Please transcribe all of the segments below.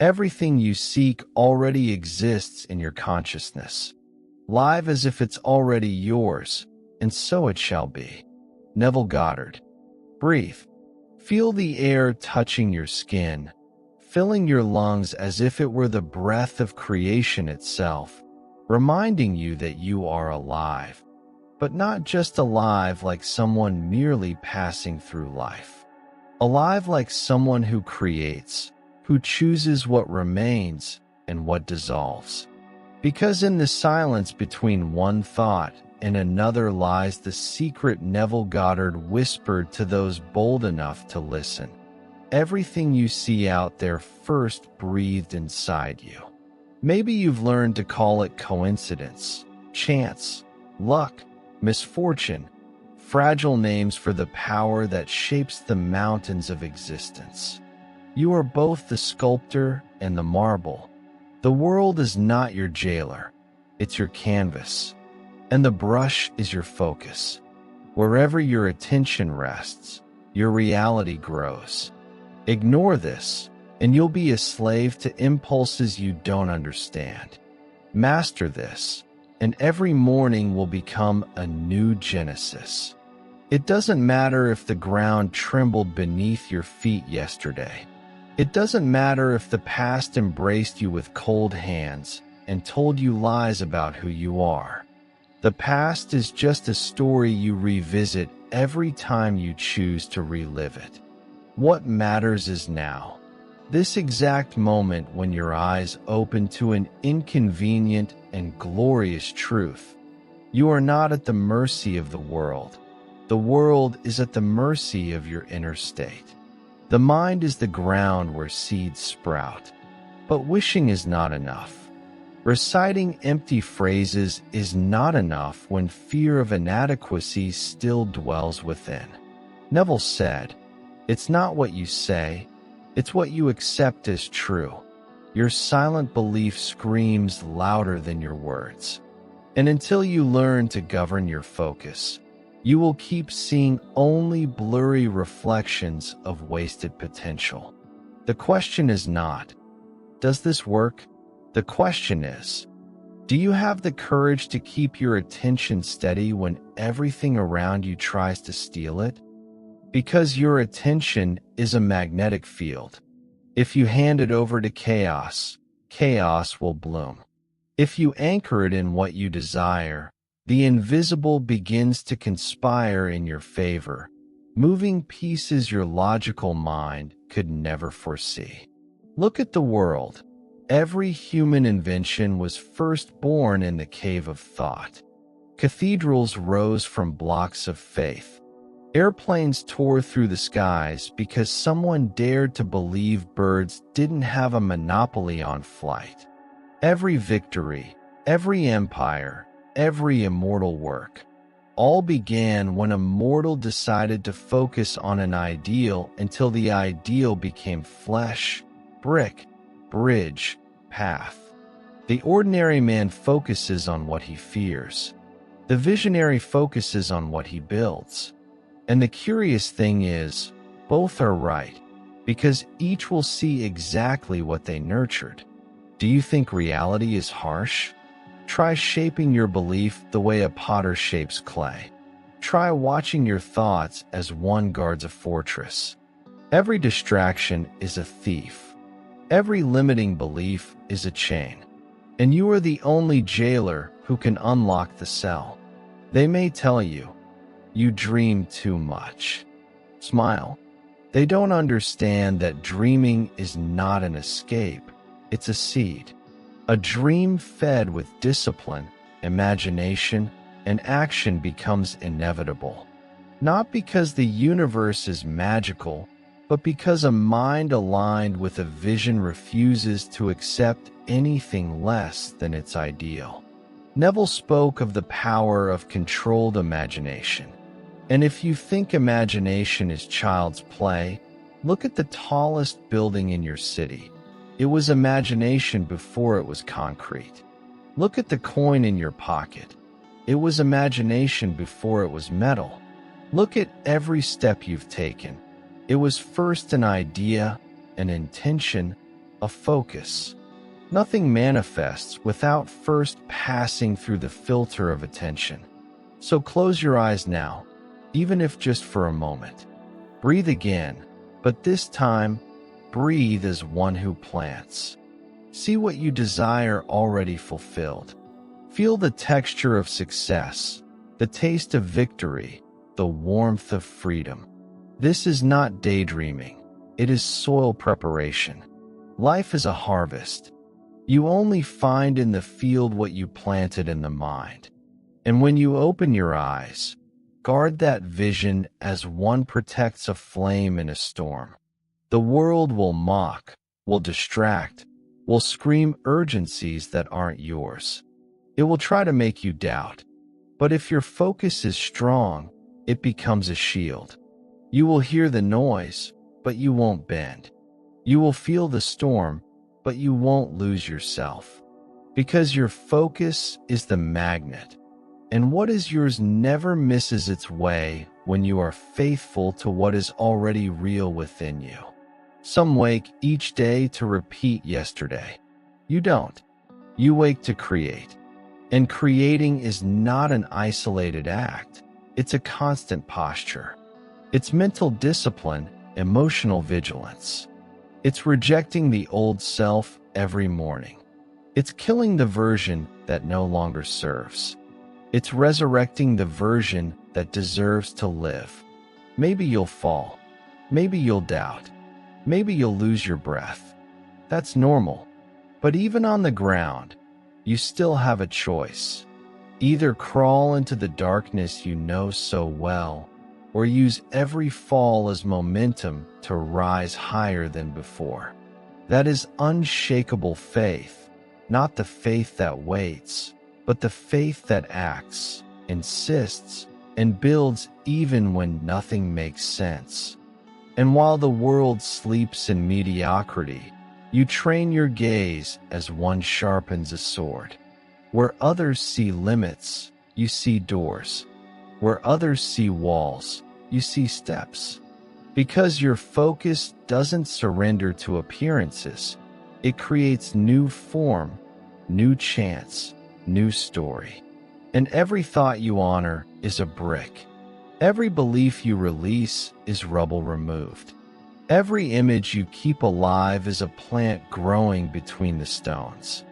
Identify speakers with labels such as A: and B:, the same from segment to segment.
A: Everything you seek already exists in your consciousness. Live as if it's already yours, and so it shall be. Neville Goddard. Breathe. Feel the air touching your skin, filling your lungs as if it were the breath of creation itself, reminding you that you are alive, but not just alive like someone merely passing through life. Alive like someone who creates, who chooses what remains and what dissolves. Because in the silence between one thought and another lies the secret Neville Goddard whispered to those bold enough to listen. Everything you see out there first breathed inside you. Maybe you've learned to call it coincidence, chance, luck, misfortune, fragile names for the power that shapes the mountains of existence. You are both the sculptor and the marble. The world is not your jailer, it's your canvas, and the brush is your focus. Wherever your attention rests, your reality grows. Ignore this, and you'll be a slave to impulses you don't understand. Master this, and every morning will become a new Genesis. It doesn't matter if the ground trembled beneath your feet yesterday. It doesn't matter if the past embraced you with cold hands and told you lies about who you are. The past is just a story you revisit every time you choose to relive it. What matters is now. This exact moment when your eyes open to an inconvenient and glorious truth. You are not at the mercy of the world. The world is at the mercy of your inner state. The mind is the ground where seeds sprout. But wishing is not enough. Reciting empty phrases is not enough when fear of inadequacy still dwells within. Neville said, "It's not what you say, it's what you accept as true." Your silent belief screams louder than your words. And until you learn to govern your focus, you will keep seeing only blurry reflections of wasted potential. The question is not, does this work? The question is, do you have the courage to keep your attention steady when everything around you tries to steal it? Because your attention is a magnetic field. If you hand it over to chaos, chaos will bloom. If you anchor it in what you desire, the invisible begins to conspire in your favor, moving pieces your logical mind could never foresee. Look at the world. Every human invention was first born in the cave of thought. Cathedrals rose from blocks of faith. Airplanes tore through the skies because someone dared to believe birds didn't have a monopoly on flight. Every victory, every empire, every immortal work, all began when a mortal decided to focus on an ideal until the ideal became flesh, brick, bridge, path. The ordinary man focuses on what he fears. The visionary focuses on what he builds. And the curious thing is, both are right, because each will see exactly what they nurtured. Do you think reality is harsh? Try shaping your belief the way a potter shapes clay. Try watching your thoughts as one guards a fortress. Every distraction is a thief. Every limiting belief is a chain. And you are the only jailer who can unlock the cell. They may tell you, "You dream too much." Smile. They don't understand that dreaming is not an escape, it's a seed. A dream fed with discipline, imagination, and action becomes inevitable. Not because the universe is magical, but because a mind aligned with a vision refuses to accept anything less than its ideal. Neville spoke of the power of controlled imagination. And if you think imagination is child's play, look at the tallest building in your city. It was imagination before it was concrete. Look at the coin in your pocket. It was imagination before it was metal. Look at every step you've taken. It was first an idea, an intention, a focus. Nothing manifests without first passing through the filter of attention. So close your eyes now, even if just for a moment. Breathe again, but this time, breathe as one who plants. See what you desire already fulfilled. Feel the texture of success, the taste of victory, the warmth of freedom. This is not daydreaming. It is soil preparation. Life is a harvest. You only find in the field what you planted in the mind. And when you open your eyes, guard that vision as one protects a flame in a storm. The world will mock, will distract, will scream urgencies that aren't yours. It will try to make you doubt. But if your focus is strong, it becomes a shield. You will hear the noise, but you won't bend. You will feel the storm, but you won't lose yourself. Because your focus is the magnet. And what is yours never misses its way when you are faithful to what is already real within you. Some wake each day to repeat yesterday. You don't. You wake to create. And creating is not an isolated act. It's a constant posture. It's mental discipline, emotional vigilance. It's rejecting the old self every morning. It's killing the version that no longer serves. It's resurrecting the version that deserves to live. Maybe you'll fall. Maybe you'll doubt. Maybe you'll lose your breath. That's normal. But even on the ground, you still have a choice. Either crawl into the darkness you know so well, or use every fall as momentum to rise higher than before. That is unshakable faith, not the faith that waits, but the faith that acts, insists, and builds even when nothing makes sense. And while the world sleeps in mediocrity, you train your gaze as one sharpens a sword. Where others see limits, you see doors. Where others see walls, you see steps. Because your focus doesn't surrender to appearances, it creates new form, new chance, new story. And every thought you honor is a brick. Every belief you release is rubble removed. Every image you keep alive is a plant growing between the stones.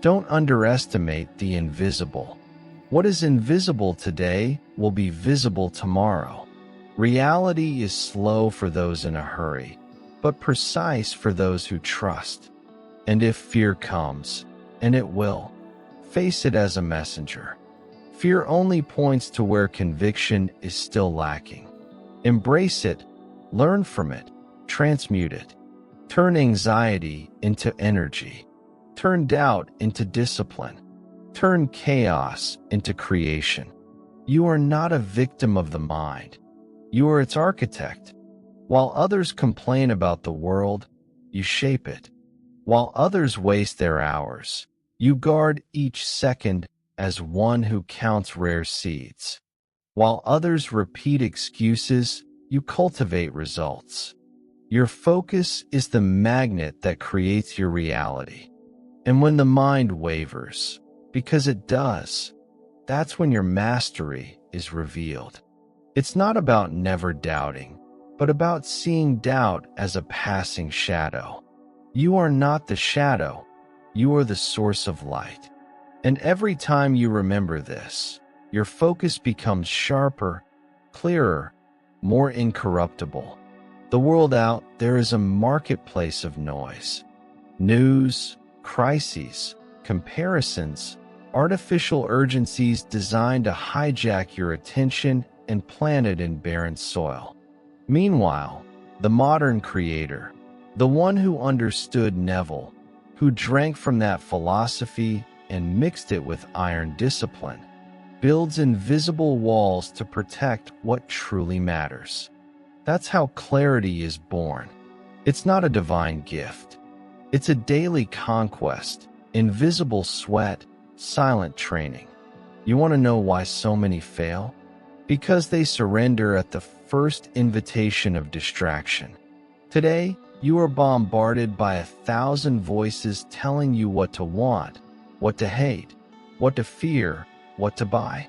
A: Don't underestimate the invisible. What is invisible today will be visible tomorrow. Reality is slow for those in a hurry, but precise for those who trust. And if fear comes, and it will, face it as a messenger. Fear only points to where conviction is still lacking. Embrace it, learn from it, transmute it. Turn anxiety into energy. Turn doubt into discipline. Turn chaos into creation. You are not a victim of the mind. You are its architect. While others complain about the world, you shape it. While others waste their hours, you guard each second as one who counts rare seeds. While others repeat excuses, you cultivate results. Your focus is the magnet that creates your reality. And when the mind wavers, because it does, that's when your mastery is revealed. It's not about never doubting, but about seeing doubt as a passing shadow. You are not the shadow, you are the source of light. And every time you remember this, your focus becomes sharper, clearer, more incorruptible. The world out there is a marketplace of noise. News, crises, comparisons, artificial urgencies designed to hijack your attention and plant it in barren soil. Meanwhile, the modern creator, the one who understood Neville, who drank from that philosophy and mixed it with iron discipline, builds invisible walls to protect what truly matters. That's how clarity is born. It's not a divine gift. It's a daily conquest, invisible sweat, silent training. You want to know why so many fail? Because they surrender at the first invitation of distraction. Today, You are bombarded by 1,000 voices telling you what to want, what to hate, what to fear, what to buy.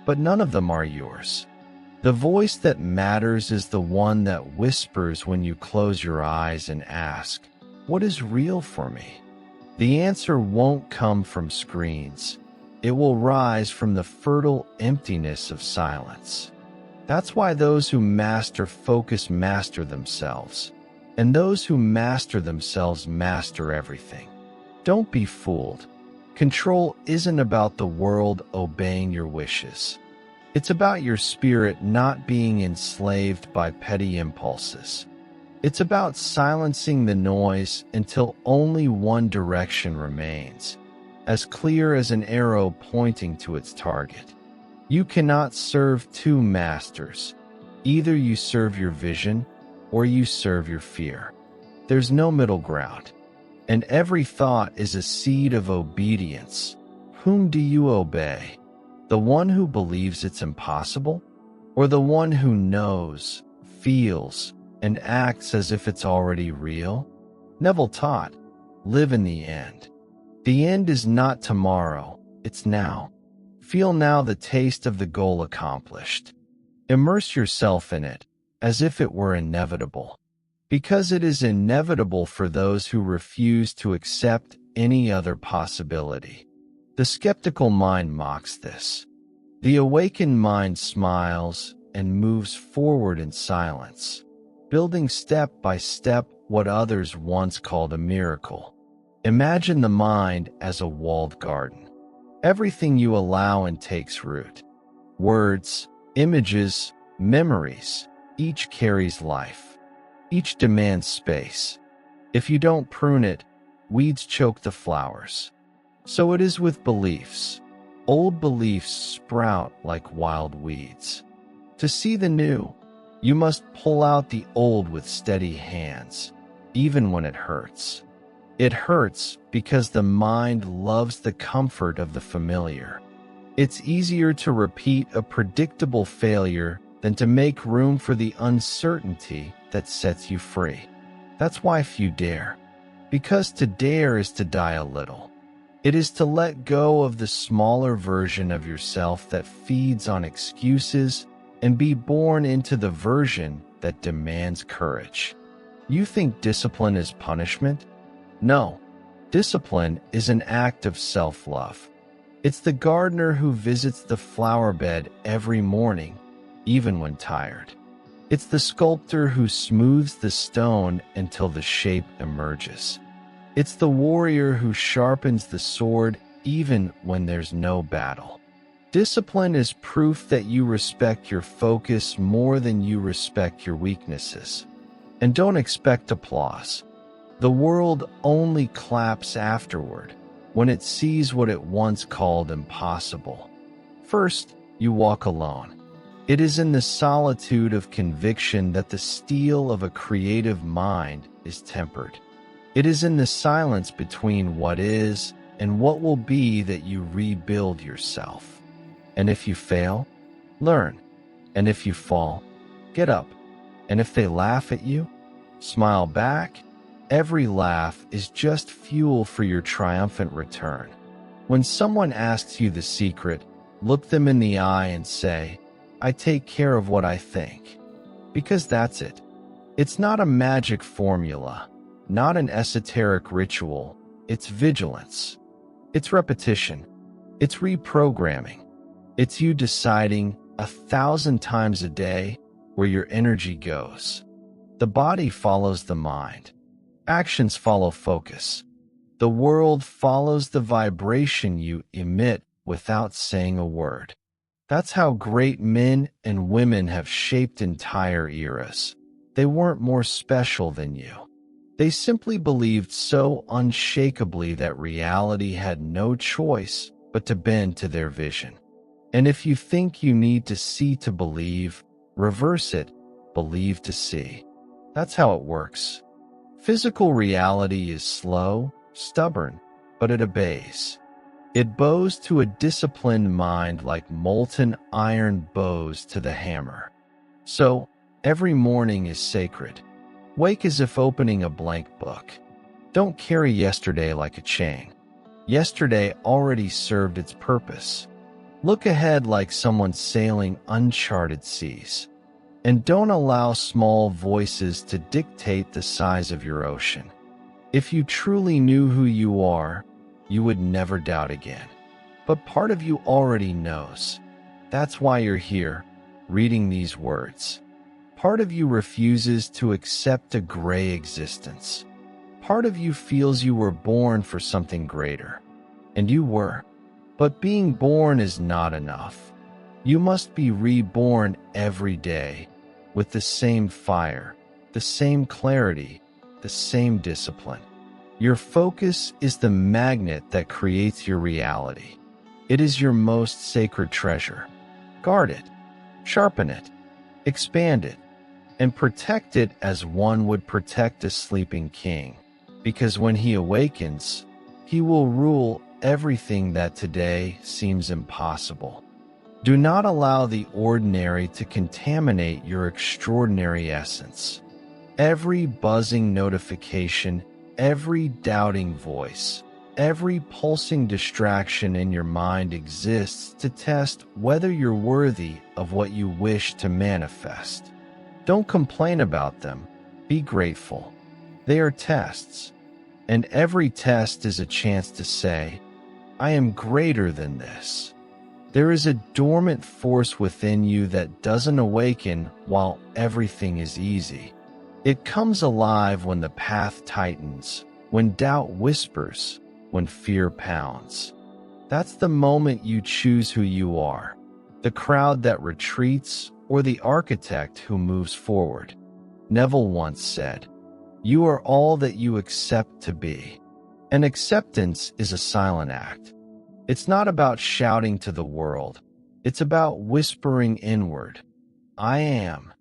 A: But none of them are yours. The voice that matters is the one that whispers when you close your eyes and ask, "What is real for me?" The answer won't come from screens. It will rise from the fertile emptiness of silence. That's why those who master focus master themselves, and those who master themselves master everything. Don't be fooled. Control isn't about the world obeying your wishes. It's about your spirit not being enslaved by petty impulses. It's about silencing the noise until only one direction remains, as clear as an arrow pointing to its target. You cannot serve two masters. Either you serve your vision or you serve your fear. There's no middle ground. And every thought is a seed of obedience. Whom do you obey? The one who believes it's impossible? Or the one who knows, feels, and acts as if it's already real? Neville taught, live in the end. The end is not tomorrow, it's now. Feel now the taste of the goal accomplished. Immerse yourself in it, as if it were inevitable. Because it is inevitable for those who refuse to accept any other possibility. The skeptical mind mocks this. The awakened mind smiles and moves forward in silence, building step by step what others once called a miracle. Imagine the mind as a walled garden. Everything you allow in takes root. Words, images, memories, each carries life. Each demands space. If you don't prune it, weeds choke the flowers. So it is with beliefs. Old beliefs sprout like wild weeds. To see the new, you must pull out the old with steady hands, even when it hurts. It hurts because the mind loves the comfort of the familiar. It's easier to repeat a predictable failure than to make room for the uncertainty that sets you free. That's why few dare. Because to dare is to die a little. It is to let go of the smaller version of yourself that feeds on excuses and be born into the version that demands courage. You think discipline is punishment? No. Discipline is an act of self-love. It's the gardener who visits the flower bed every morning, even when tired. It's the sculptor who smooths the stone until the shape emerges. It's the warrior who sharpens the sword even when there's no battle. Discipline is proof that you respect your focus more than you respect your weaknesses. And don't expect applause. The world only claps afterward when it sees what it once called impossible. First, you walk alone. It is in the solitude of conviction that the steel of a creative mind is tempered. It is in the silence between what is and what will be that you rebuild yourself. And if you fail, learn. And if you fall, get up. And if they laugh at you, smile back. Every laugh is just fuel for your triumphant return. When someone asks you the secret, look them in the eye and say, I take care of what I think. Because that's it. It's not a magic formula, not an esoteric ritual. It's vigilance. It's repetition. It's reprogramming. It's you deciding 1,000 times a day where your energy goes. The body follows the mind. Actions follow focus. The world follows the vibration you emit without saying a word. That's how great men and women have shaped entire eras. They weren't more special than you. They simply believed so unshakably that reality had no choice but to bend to their vision. And if you think you need to see to believe, reverse it, believe to see. That's how it works. Physical reality is slow, stubborn, but it obeys. It bows to a disciplined mind like molten iron bows to the hammer. So, every morning is sacred. Wake as if opening a blank book. Don't carry yesterday like a chain. Yesterday already served its purpose. Look ahead like someone sailing uncharted seas. And don't allow small voices to dictate the size of your ocean. If you truly knew who you are, you would never doubt again. But part of you already knows. That's why you're here, reading these words. Part of you refuses to accept a gray existence. Part of you feels you were born for something greater. And you were. But being born is not enough. You must be reborn every day, with the same fire, the same clarity, the same discipline. Your focus is the magnet that creates your reality. It is your most sacred treasure. Guard it, sharpen it, expand it, and protect it as one would protect a sleeping king. Because when he awakens, he will rule everything that today seems impossible. Do not allow the ordinary to contaminate your extraordinary essence. Every buzzing notification, every doubting voice, every pulsing distraction in your mind exists to test whether you're worthy of what you wish to manifest. Don't complain about them. Be grateful. They are tests. And every test is a chance to say, I am greater than this. There is a dormant force within you that doesn't awaken while everything is easy. It comes alive when the path tightens, when doubt whispers, when fear pounds. That's the moment you choose who you are, the crowd that retreats or the architect who moves forward. Neville once said, "You are all that you accept to be." And acceptance is a silent act. It's not about shouting to the world. It's about whispering inward. I am.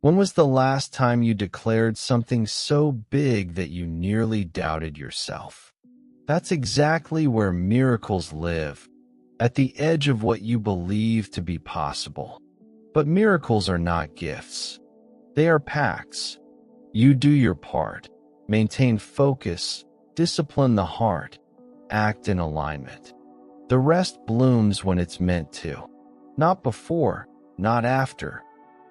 A: When was the last time you declared something so big that you nearly doubted yourself? That's exactly where miracles live, at the edge of what you believe to be possible. But miracles are not gifts. They are pacts. You do your part. Maintain focus, discipline the heart, act in alignment. The rest blooms when it's meant to. Not before, not after.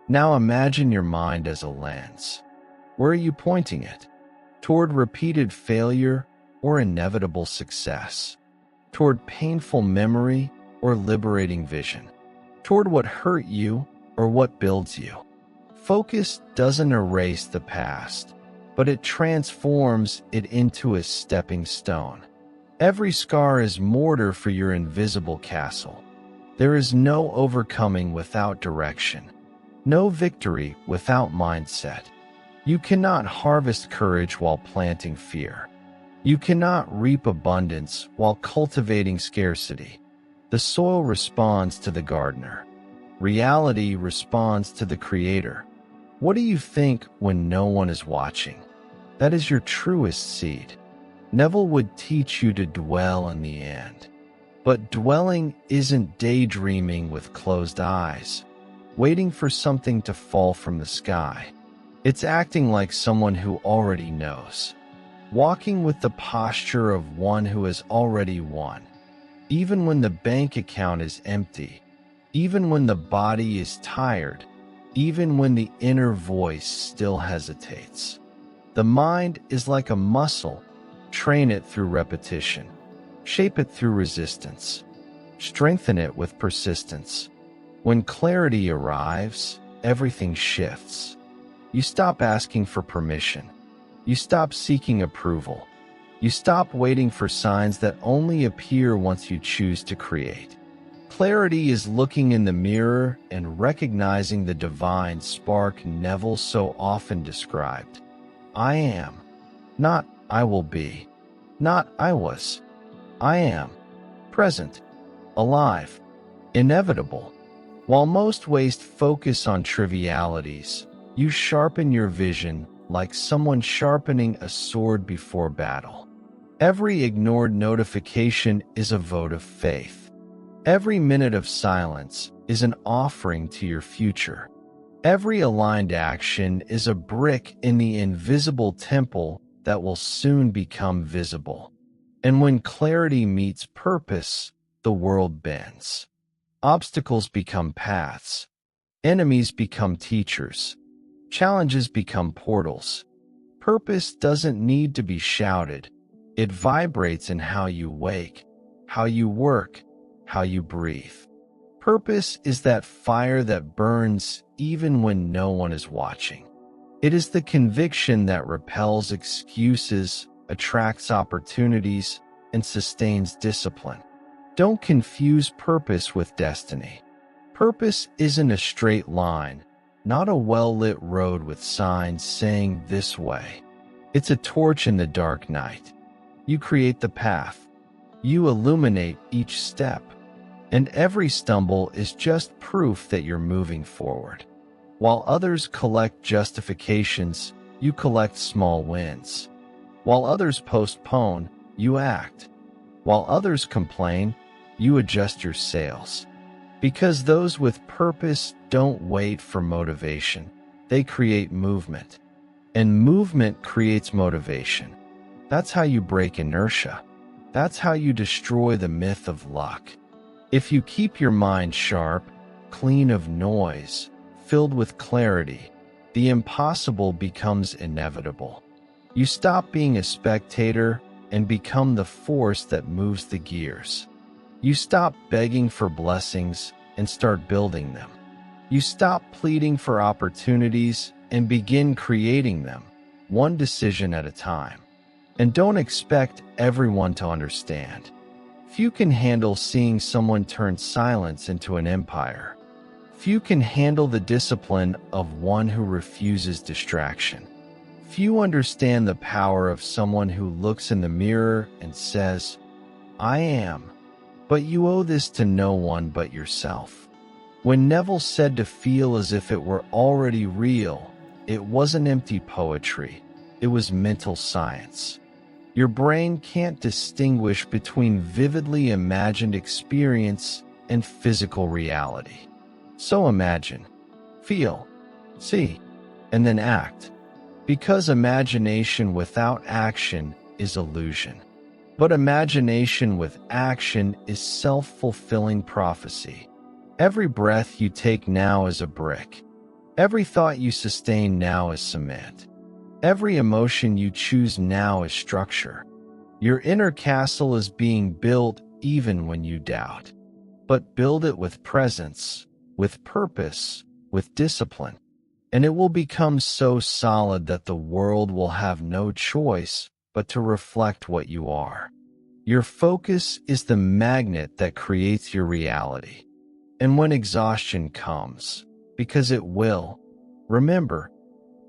A: Now imagine your mind as a lens. Where are you pointing it? Toward repeated failure or inevitable success? Toward painful memory or liberating vision? Toward what hurt you or what builds you? Focus doesn't erase the past, but it transforms it into a stepping stone. Every scar is mortar for your invisible castle. There is no overcoming without direction, no victory without mindset. You cannot harvest courage while planting fear. You cannot reap abundance while cultivating scarcity. The soil responds to the gardener. Reality responds to the creator. What do you think when no one is watching? That is your truest seed. Neville would teach you to dwell in the end. But dwelling isn't daydreaming with closed eyes, waiting for something to fall from the sky. It's acting like someone who already knows, walking with the posture of one who has already won. Even when the bank account is empty, even when the body is tired, even when the inner voice still hesitates. The mind is like a muscle. Train it through repetition. Shape it through resistance. Strengthen it with persistence. When clarity arrives, everything shifts. You stop asking for permission. You stop seeking approval. You stop waiting for signs that only appear once you choose to create. Clarity is looking in the mirror and recognizing the divine spark Neville so often described. I am, not I will be, not I was. I am, present, alive, inevitable. While most waste focus on trivialities, you sharpen your vision like someone sharpening a sword before battle. Every ignored notification is a vote of faith. Every minute of silence is an offering to your future. Every aligned action is a brick in the invisible temple that will soon become visible. And when clarity meets purpose, the world bends. Obstacles become paths. Enemies become teachers. Challenges become portals. Purpose doesn't need to be shouted. It vibrates in how you wake, how you work, how you breathe. Purpose is that fire that burns even when no one is watching. It is the conviction that repels excuses, attracts opportunities, and sustains discipline. Don't confuse purpose with destiny. Purpose isn't a straight line, not a well-lit road with signs saying this way. It's a torch in the dark night. You create the path. You illuminate each step. And every stumble is just proof that you're moving forward. While others collect justifications, you collect small wins. While others postpone, you act. While others complain, you adjust your sails. Because those with purpose don't wait for motivation. They create movement. And movement creates motivation. That's how you break inertia. That's how you destroy the myth of luck. If you keep your mind sharp, clean of noise, filled with clarity, the impossible becomes inevitable. You stop being a spectator and become the force that moves the gears. You stop begging for blessings and start building them. You stop pleading for opportunities and begin creating them, one decision at a time. And don't expect everyone to understand. Few can handle seeing someone turn silence into an empire. Few can handle the discipline of one who refuses distraction. Few understand the power of someone who looks in the mirror and says, "I am," but you owe this to no one but yourself. When Neville said to feel as if it were already real, it wasn't empty poetry, it was mental science. Your brain can't distinguish between vividly imagined experience and physical reality. So imagine, feel, see, and then act. Because imagination without action is illusion. But imagination with action is self-fulfilling prophecy. Every breath you take now is a brick. Every thought you sustain now is cement. Every emotion you choose now is structure. Your inner castle is being built even when you doubt. But build it with presence, with purpose, with discipline, and it will become so solid that the world will have no choice but to reflect what you are. Your focus is the magnet that creates your reality. And when exhaustion comes, because it will, remember,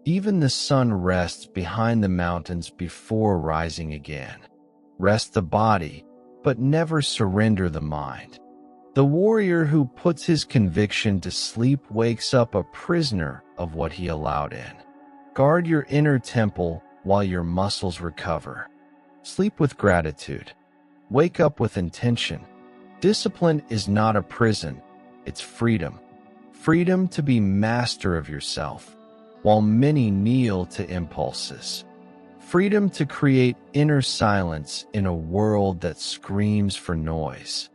A: even the sun rests behind the mountains before rising again. Rest the body, but never surrender the mind. The warrior who puts his conviction to sleep wakes up a prisoner of what he allowed in. Guard your inner temple while your muscles recover. Sleep with gratitude. Wake up with intention. Discipline is not a prison, it's freedom. Freedom to be master of yourself, while many kneel to impulses. Freedom to create inner silence in a world that screams for noise.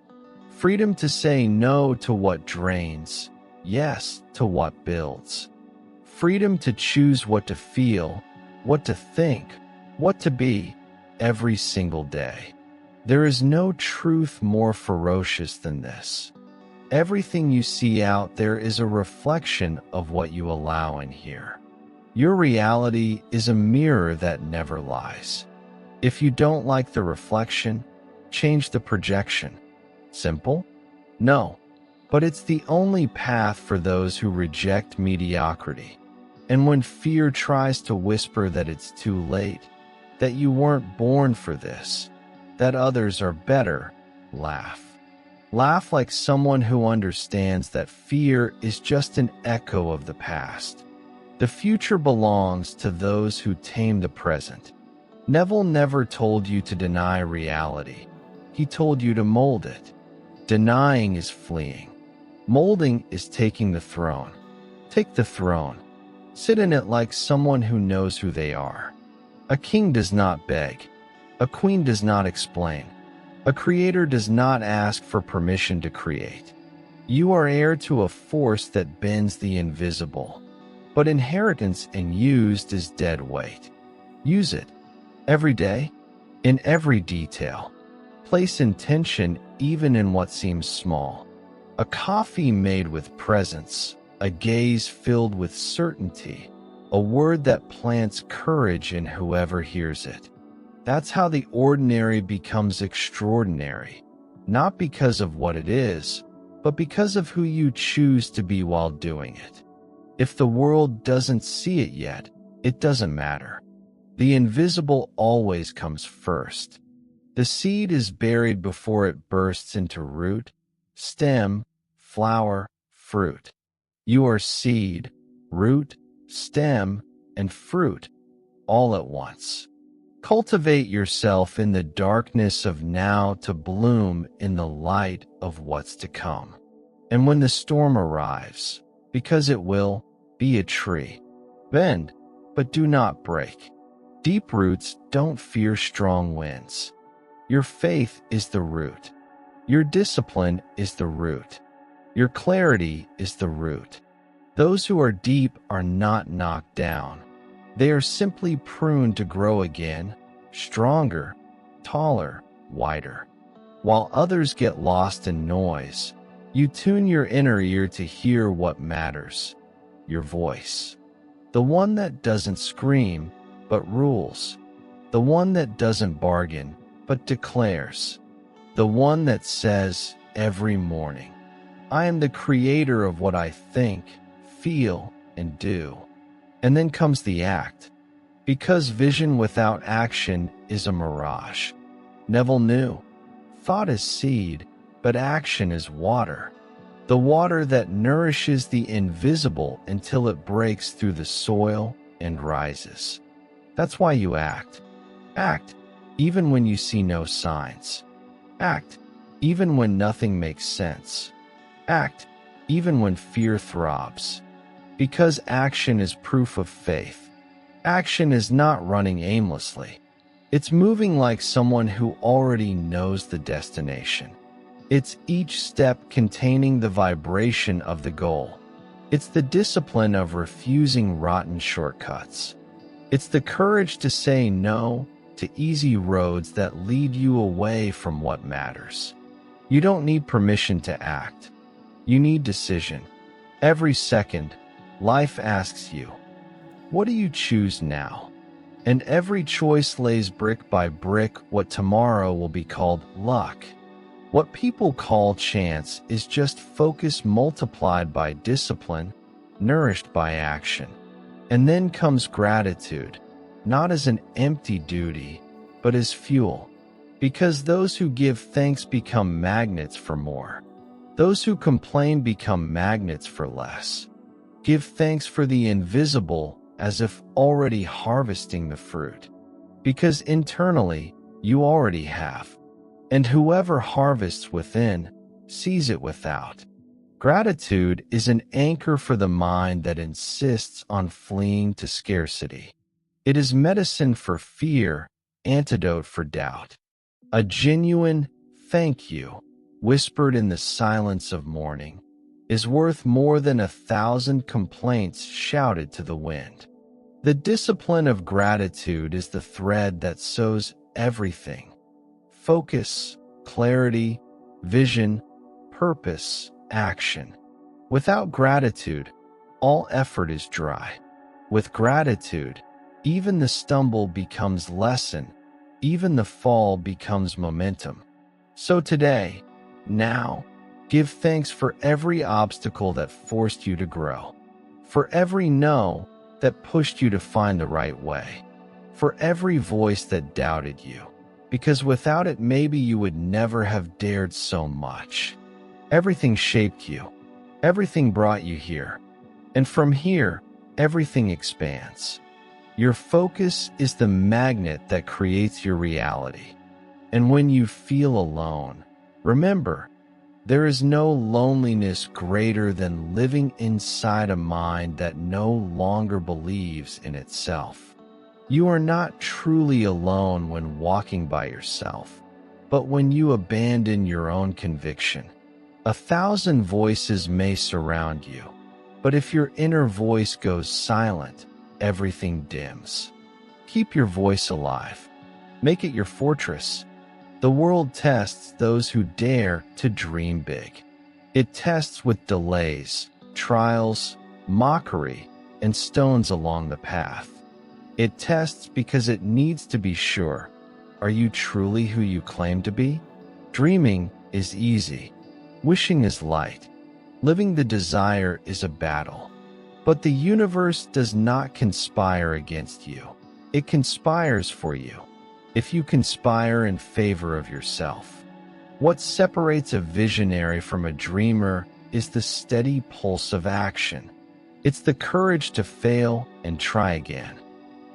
A: Freedom to say no to what drains, yes to what builds. Freedom to choose what to feel, what to think, what to be, every single day. There is no truth more ferocious than this. Everything you see out there is a reflection of what you allow in here. Your reality is a mirror that never lies. If you don't like the reflection, change the projection. Simple? No. But it's the only path for those who reject mediocrity. And when fear tries to whisper that it's too late, that you weren't born for this, that others are better, laugh. Laugh like someone who understands that fear is just an echo of the past. The future belongs to those who tame the present. Neville never told you to deny reality. He told you to mold it. Denying is fleeing. Molding is taking the throne. Take the throne. Sit in it like someone who knows who they are. A king does not beg. A queen does not explain. A creator does not ask for permission to create. You are heir to a force that bends the invisible, but inheritance and used is dead weight. Use it. Every day, in every detail. Place intention even in what seems small. A coffee made with presence, a gaze filled with certainty, a word that plants courage in whoever hears it. That's how the ordinary becomes extraordinary, not because of what it is, but because of who you choose to be while doing it. If the world doesn't see it yet, it doesn't matter. The invisible always comes first. The seed is buried before it bursts into root, stem, flower, fruit. You are seed, root, stem, and fruit, all at once. Cultivate yourself in the darkness of now to bloom in the light of what's to come. And when the storm arrives, because it will, be a tree. Bend, but do not break. Deep roots don't fear strong winds. Your faith is the root. Your discipline is the root. Your clarity is the root. Those who are deep are not knocked down. They are simply pruned to grow again, stronger, taller, wider. While others get lost in noise, you tune your inner ear to hear what matters. Your voice. The one that doesn't scream, but rules. The one that doesn't bargain, but declares. The one that says every morning, I am the creator of what I think, feel, and do. And then comes the act. Because vision without action is a mirage. Neville knew. Thought is seed, but action is water. The water that nourishes the invisible until it breaks through the soil and rises. That's why you act. Act, even when you see no signs. Act, even when nothing makes sense. Act, even when fear throbs. Because action is proof of faith. Action is not running aimlessly. It's moving like someone who already knows the destination. It's each step containing the vibration of the goal. It's the discipline of refusing rotten shortcuts. It's the courage to say no to easy roads that lead you away from what matters. You don't need permission to act. You need decision. Every second, life asks you, what do you choose now? And every choice lays brick by brick what tomorrow will be called luck. What people call chance is just focus multiplied by discipline, nourished by action. And then comes gratitude, not as an empty duty, but as fuel. Because those who give thanks become magnets for more. Those who complain become magnets for less. Give thanks for the invisible as if already harvesting the fruit. Because internally, you already have. And whoever harvests within, sees it without. Gratitude is an anchor for the mind that insists on fleeing to scarcity. It is medicine for fear, antidote for doubt. A genuine thank you, whispered in the silence of morning, is worth more than 1,000 complaints shouted to the wind. The discipline of gratitude is the thread that sews everything. Focus, clarity, vision, purpose, action. Without gratitude, all effort is dry. With gratitude, even the stumble becomes lesson, even the fall becomes momentum. So today, now, give thanks for every obstacle that forced you to grow, for every no that pushed you to find the right way, for every voice that doubted you, because without it maybe you would never have dared so much. Everything shaped you, everything brought you here, and from here, everything expands. Your focus is the magnet that creates your reality. And when you feel alone, remember, There is no loneliness greater than living inside a mind that no longer believes in itself. You are not truly alone when walking by yourself, but when you abandon your own conviction. 1,000 voices may surround you, but if your inner voice goes silent, everything dims. Keep your voice alive. Make it your fortress. The world tests those who dare to dream big. It tests with delays, trials, mockery, and stones along the path. It tests because it needs to be sure. Are you truly who you claim to be? Dreaming is easy. Wishing is light. Living the desire is a battle. But the universe does not conspire against you. It conspires for you. If you conspire in favor of yourself. What separates a visionary from a dreamer is the steady pulse of action. It's the courage to fail and try again.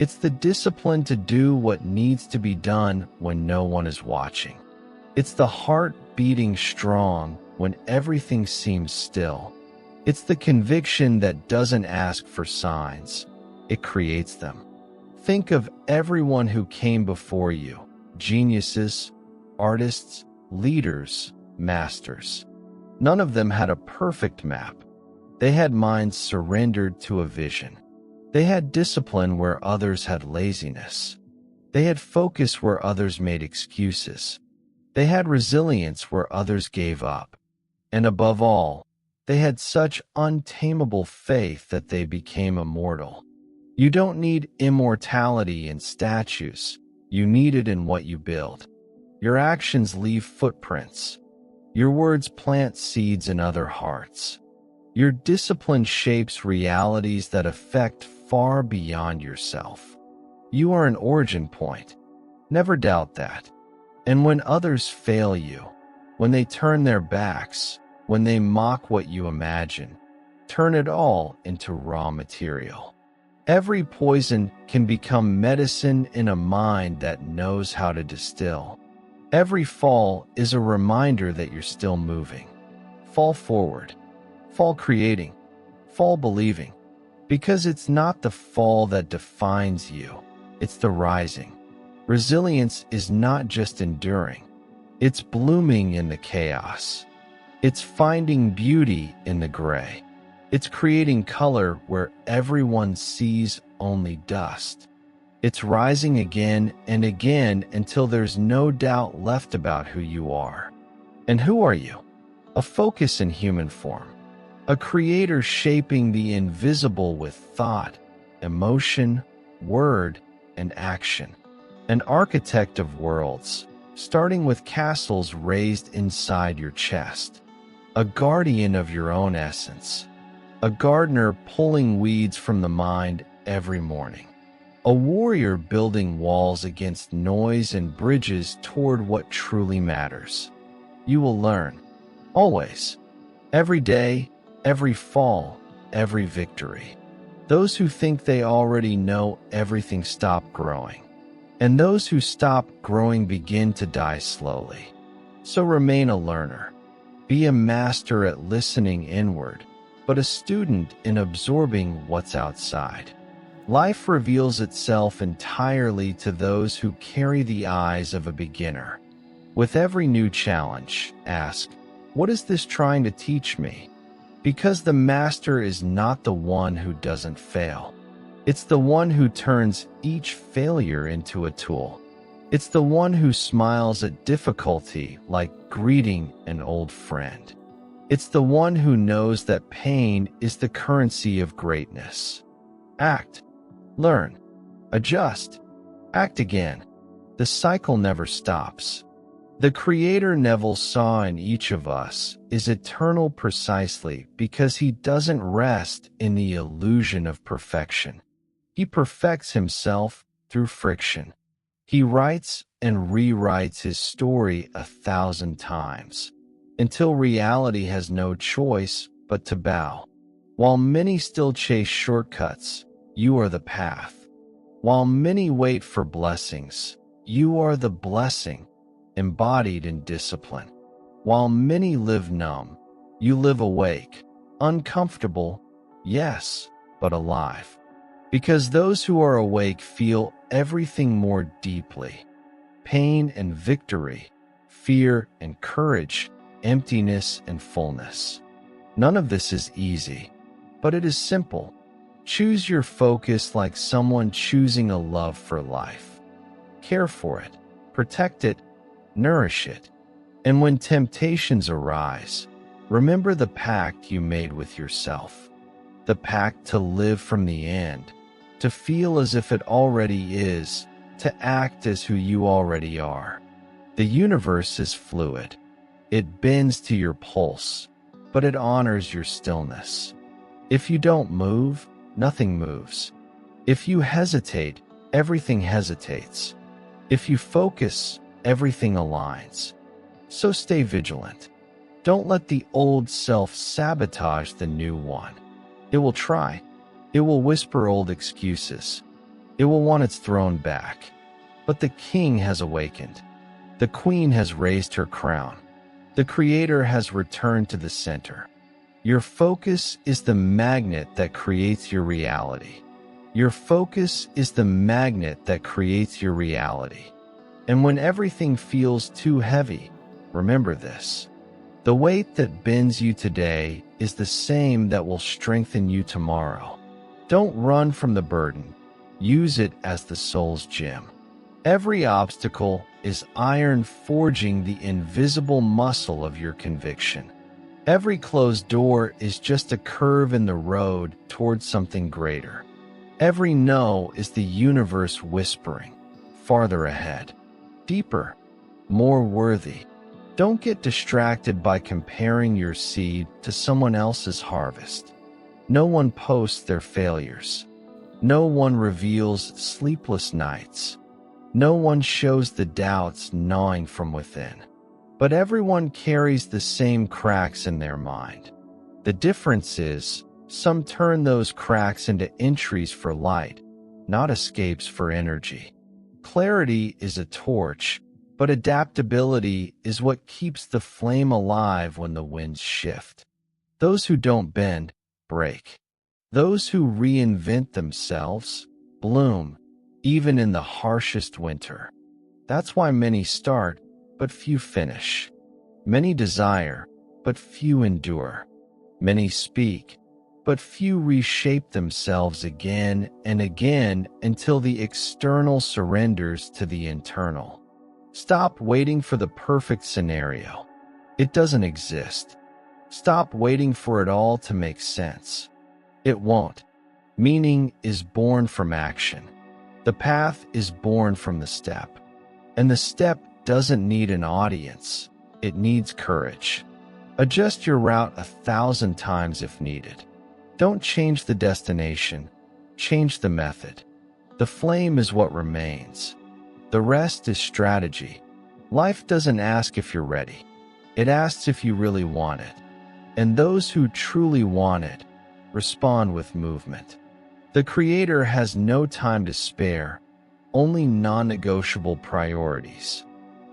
A: It's the discipline to do what needs to be done when no one is watching. It's the heart beating strong when everything seems still. It's the conviction that doesn't ask for signs. It creates them. Think of everyone who came before you: geniuses, artists, leaders, masters. None of them had a perfect map. They had minds surrendered to a vision. They had discipline where others had laziness. They had focus where others made excuses. They had resilience where others gave up. And above all, they had such untamable faith that they became immortal. You don't need immortality in statues. You need it in what you build. Your actions leave footprints. Your words plant seeds in other hearts. Your discipline shapes realities that affect far beyond yourself. You are an origin point. Never doubt that. And when others fail you, when they turn their backs, when they mock what you imagine, turn it all into raw material. Every poison can become medicine in a mind that knows how to distill. Every fall is a reminder that you're still moving. Fall forward. Fall creating. Fall believing. Because it's not the fall that defines you, it's the rising. Resilience is not just enduring. It's blooming in the chaos. It's finding beauty in the gray. It's creating color where everyone sees only dust. It's rising again and again until there's no doubt left about who you are. And who are you? A focus in human form. A creator shaping the invisible with thought, emotion, word, and action. An architect of worlds, starting with castles raised inside your chest. A guardian of your own essence. A gardener pulling weeds from the mind every morning. A warrior building walls against noise and bridges toward what truly matters. You will learn. Always. Every day, every fall, every victory. Those who think they already know everything stop growing. And those who stop growing begin to die slowly. So remain a learner. Be a master at listening inward, but a student in absorbing what's outside. Life reveals itself entirely to those who carry the eyes of a beginner. With every new challenge, ask, what is this trying to teach me? Because the master is not the one who doesn't fail. It's the one who turns each failure into a tool. It's the one who smiles at difficulty like greeting an old friend. It's the one who knows that pain is the currency of greatness. Act. Learn. Adjust. Act again. The cycle never stops. The Creator Neville saw in each of us is eternal precisely because he doesn't rest in the illusion of perfection. He perfects himself through friction. He writes and rewrites his story 1,000 times, until reality has no choice but to bow. While many still chase shortcuts, you are the path. While many wait for blessings, you are the blessing, embodied in discipline. While many live numb, you live awake, uncomfortable, yes, but alive. Because those who are awake feel everything more deeply. Pain and victory, fear and courage, emptiness and fullness. None of this is easy, but it is simple. Choose your focus like someone choosing a love for life. Care for it, protect it, nourish it. And when temptations arise, remember the pact you made with yourself. The pact to live from the end, to feel as if it already is, to act as who you already are. The universe is fluid. It bends to your pulse, but it honors your stillness. If you don't move, nothing moves. If you hesitate, everything hesitates. If you focus, everything aligns. So stay vigilant. Don't let the old self sabotage the new one. It will try. It will whisper old excuses. It will want its throne back. But the king has awakened. The queen has raised her crown. The creator has returned to the center. Your focus is the magnet that creates your reality. Your focus is the magnet that creates your reality. And when everything feels too heavy, remember this. The weight that bends you today is the same that will strengthen you tomorrow. Don't run from the burden. Use it as the soul's gym. Every obstacle is iron forging the invisible muscle of your conviction. Every closed door is just a curve in the road towards something greater. Every no is the universe whispering, farther ahead, deeper, more worthy. Don't get distracted by comparing your seed to someone else's harvest. No one posts their failures. No one reveals sleepless nights. No one shows the doubts gnawing from within. But everyone carries the same cracks in their mind. The difference is, some turn those cracks into entries for light, not escapes for energy. Clarity is a torch, but adaptability is what keeps the flame alive when the winds shift. Those who don't bend, break. Those who reinvent themselves, bloom, even in the harshest winter. That's why many start, but few finish. Many desire, but few endure. Many speak, but few reshape themselves again and again until the external surrenders to the internal. Stop waiting for the perfect scenario. It doesn't exist. Stop waiting for it all to make sense. It won't. Meaning is born from action. The path is born from the step. And the step doesn't need an audience. It needs courage. Adjust your route 1,000 times if needed. Don't change the destination. Change the method. The flame is what remains. The rest is strategy. Life doesn't ask if you're ready. It asks if you really want it. And those who truly want it respond with movement. The Creator has no time to spare, only non-negotiable priorities.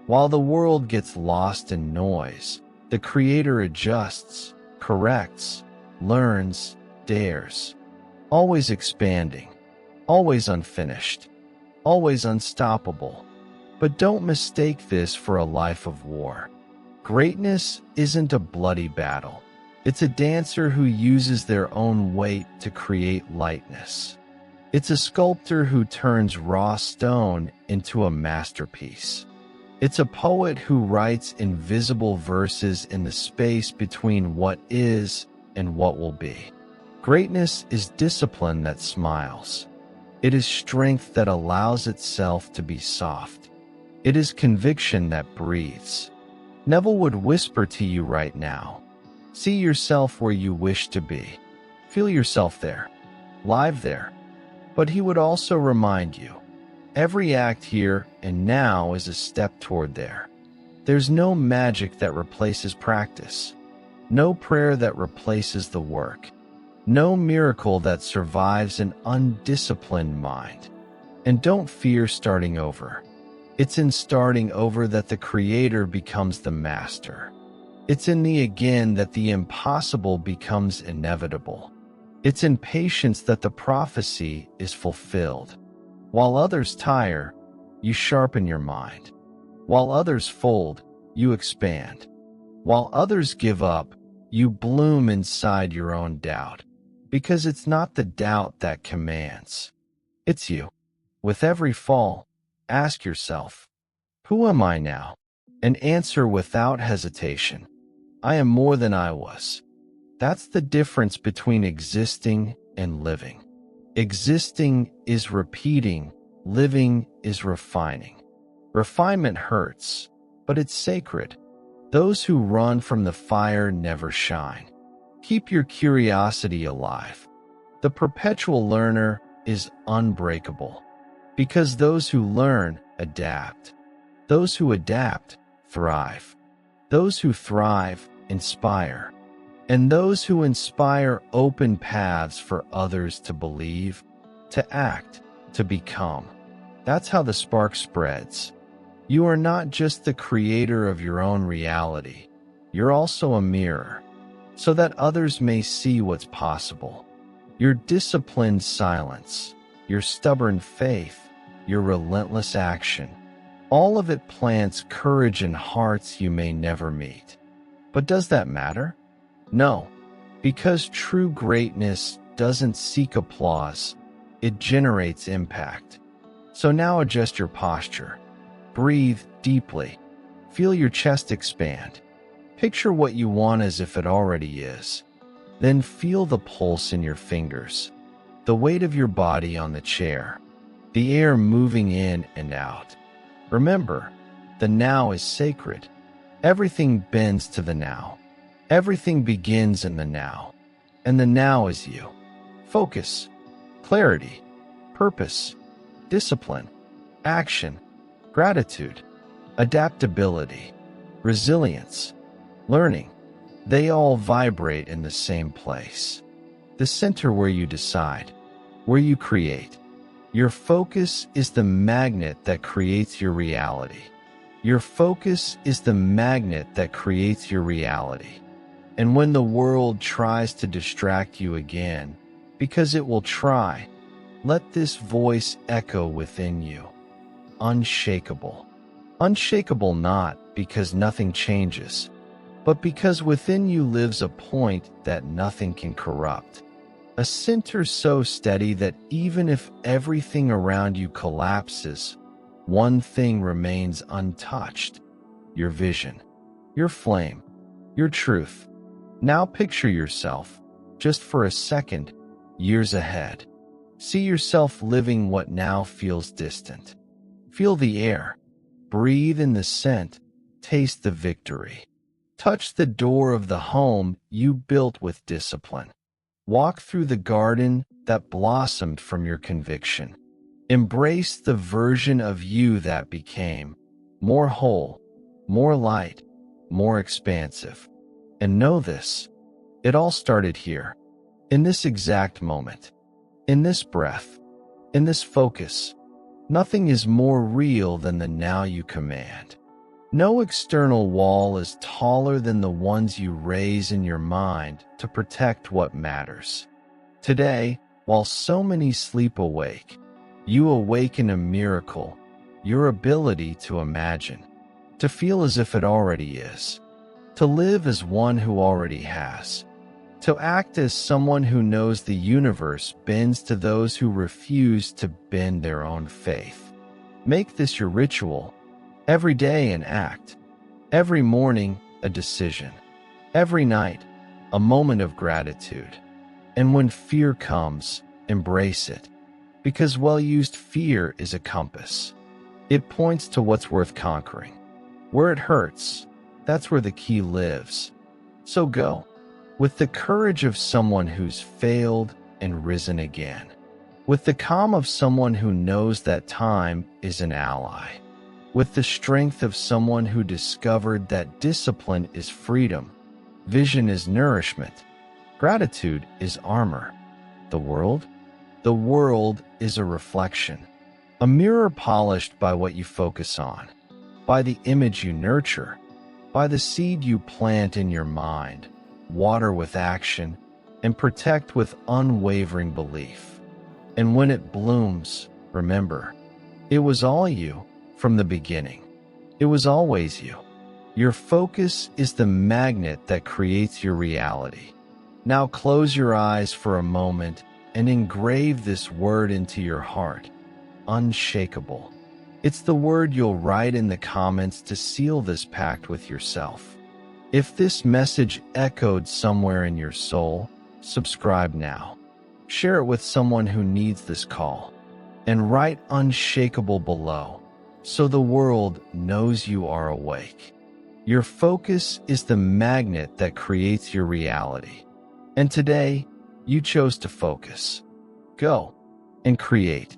A: While the world gets lost in noise, the Creator adjusts, corrects, learns, dares. Always expanding, always unfinished, always unstoppable. But don't mistake this for a life of war. Greatness isn't a bloody battle. It's a dancer who uses their own weight to create lightness. It's a sculptor who turns raw stone into a masterpiece. It's a poet who writes invisible verses in the space between what is and what will be. Greatness is discipline that smiles. It is strength that allows itself to be soft. It is conviction that breathes. Neville would whisper to you right now, see yourself where you wish to be. Feel yourself there, live there. But he would also remind you, every act here and now is a step toward there. There's no magic that replaces practice. No prayer that replaces the work. No miracle that survives an undisciplined mind. And don't fear starting over. It's in starting over that the Creator becomes the master. It's in the again that the impossible becomes inevitable. It's in patience that the prophecy is fulfilled. While others tire, you sharpen your mind. While others fold, you expand. While others give up, you bloom inside your own doubt. Because it's not the doubt that commands. It's you. With every fall, ask yourself, who am I now? And answer without hesitation, I am more than I was. That's the difference between existing and living. Existing is repeating, living is refining. Refinement hurts, but it's sacred. Those who run from the fire never shine. Keep your curiosity alive. The perpetual learner is unbreakable, because those who learn adapt. Those who adapt thrive. Those who thrive inspire. And those who inspire open paths for others to believe, to act, to become. That's how the spark spreads. You are not just the creator of your own reality. You're also a mirror, so that others may see what's possible. Your disciplined silence, your stubborn faith, your relentless action, all of it plants courage in hearts you may never meet. But does that matter? No, because true greatness doesn't seek applause, it generates impact. So now adjust your posture. Breathe deeply. Feel your chest expand. Picture what you want as if it already is. Then feel the pulse in your fingers, the weight of your body on the chair, the air moving in and out. Remember, the now is sacred. Everything bends to the now. Everything begins in the now, and the now is you. Focus, clarity, purpose, discipline, action, gratitude, adaptability, resilience, learning. They all vibrate in the same place. The center where you decide, where you create. Your focus is the magnet that creates your reality. Your focus is the magnet that creates your reality. And when the world tries to distract you again, because it will try, let this voice echo within you. Unshakable. Unshakable not because nothing changes, but because within you lives a point that nothing can corrupt. A center so steady that even if everything around you collapses, one thing remains untouched: your vision, your flame, your truth. Now picture yourself, just for a second, years ahead. See yourself living what now feels distant. Feel the air. Breathe in the scent. Taste the victory. Touch the door of the home you built with discipline. Walk through the garden that blossomed from your conviction. Embrace the version of you that became more whole, more light, more expansive. And know this, it all started here, in this exact moment, in this breath, in this focus. Nothing is more real than the now you command. No external wall is taller than the ones you raise in your mind to protect what matters. Today, while so many sleep awake, you awaken a miracle, your ability to imagine, to feel as if it already is, to live as one who already has, to act as someone who knows the universe bends to those who refuse to bend their own faith. Make this your ritual. Every day an act, every morning a decision, every night a moment of gratitude. And when fear comes, embrace it, because well-used fear is a compass. It points to what's worth conquering. Where it hurts, that's where the key lives. So go, with the courage of someone who's failed and risen again, with the calm of someone who knows that time is an ally, with the strength of someone who discovered that discipline is freedom, vision is nourishment, gratitude is armor. The world is a reflection, a mirror polished by what you focus on, by the image you nurture, by the seed you plant in your mind, water with action, and protect with unwavering belief. And when it blooms, remember, it was all you from the beginning. It was always you. Your focus is the magnet that creates your reality. Now close your eyes for a moment and engrave this word into your heart. Unshakable. It's the word you'll write in the comments to seal this pact with yourself. If this message echoed somewhere in your soul, subscribe now. Share it with someone who needs this call. And write unshakable below, so the world knows you are awake. Your focus is the magnet that creates your reality. And today, you chose to focus. Go and create.